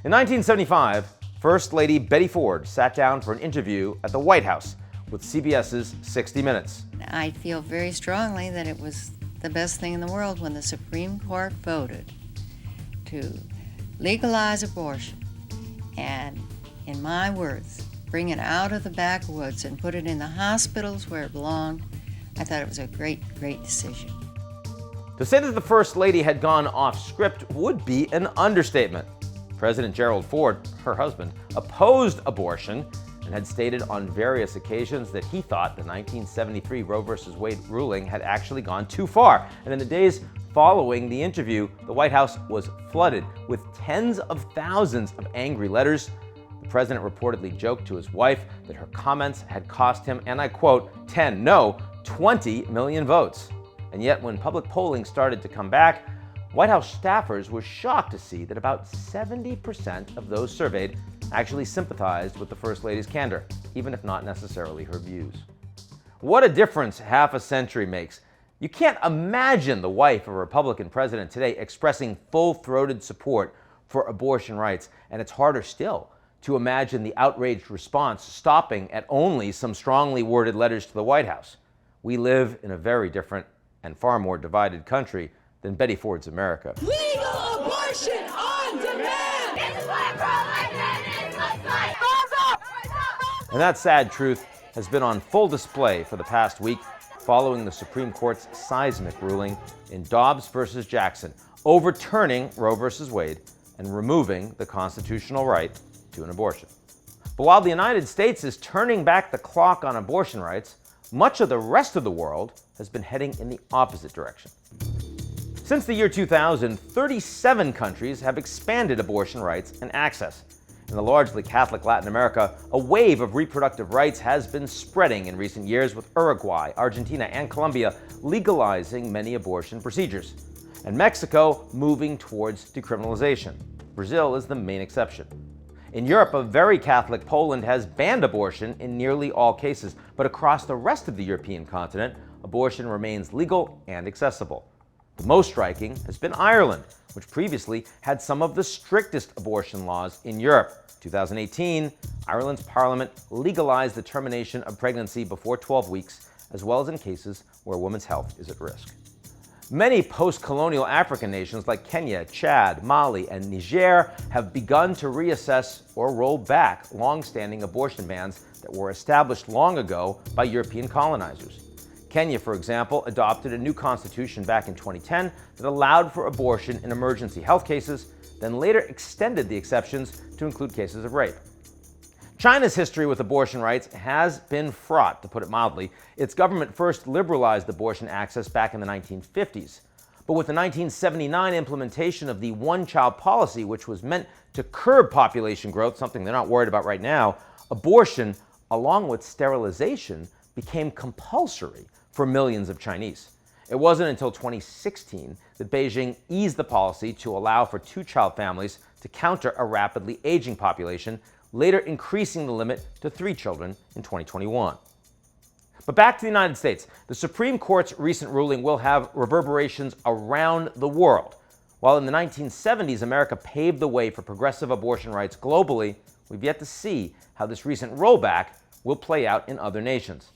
In 1975, First Lady Betty Ford sat down for an interview at the White House with CBS's 60 Minutes. I feel very strongly that it was the best thing in the world when the Supreme Court voted to legalize abortion and, in my words, bring it out of the backwoods and put it in the hospitals where it belonged. I thought it was a great, great decision. To say that the First Lady had gone off script would be an understatement. President Gerald Ford, her husband, opposed abortion and had stated on various occasions that he thought the 1973 Roe v. Wade ruling had actually gone too far. And in the days following the interview, the White House was flooded with tens of thousands of angry letters. The president reportedly joked to his wife that her comments had cost him, and I quote, 20 million votes. And yet when public polling started to come back, White House staffers were shocked to see that about 70% of those surveyed actually sympathized with the First Lady's candor, even if not necessarily her views. What a difference half a century makes. You can't imagine the wife of a Republican president today expressing full-throated support for abortion rights, and it's harder still to imagine the outraged response stopping at only some strongly worded letters to the White House. We live in a very different and far more divided country than Betty Ford's America. Legal abortion on demand! This is what pro-life is! Let's fight! And that sad truth has been on full display for the past week following the Supreme Court's seismic ruling in Dobbs versus Jackson, overturning Roe versus Wade and removing the constitutional right to an abortion. But while the United States is turning back the clock on abortion rights, much of the rest of the world has been heading in the opposite direction. Since the year 2000, 37 countries have expanded abortion rights and access. In the largely Catholic Latin America, a wave of reproductive rights has been spreading in recent years, with Uruguay, Argentina, and Colombia legalizing many abortion procedures, and Mexico moving towards decriminalization. Brazil is the main exception. In Europe, a very Catholic Poland has banned abortion in nearly all cases, but across the rest of the European continent, abortion remains legal and accessible. The most striking has been Ireland, which previously had some of the strictest abortion laws in Europe. In 2018, Ireland's parliament legalized the termination of pregnancy before 12 weeks, as well as in cases where a woman's health is at risk. Many post-colonial African nations like Kenya, Chad, Mali, and Niger have begun to reassess or roll back long-standing abortion bans that were established long ago by European colonizers. Kenya, for example, adopted a new constitution back in 2010 that allowed for abortion in emergency health cases, then later extended the exceptions to include cases of rape. China's history with abortion rights has been fraught, to put it mildly. Its government first liberalized abortion access back in the 1950s. But with the 1979 implementation of the one-child policy, which was meant to curb population growth, something they're not worried about right now, abortion, along with sterilization, became compulsory for millions of Chinese. It wasn't until 2016 that Beijing eased the policy to allow for two-child families to counter a rapidly aging population, later increasing the limit to 3 children in 2021. But back to the United States, the Supreme Court's recent ruling will have reverberations around the world. While in the 1970s, America paved the way for progressive abortion rights globally, we've yet to see how this recent rollback will play out in other nations.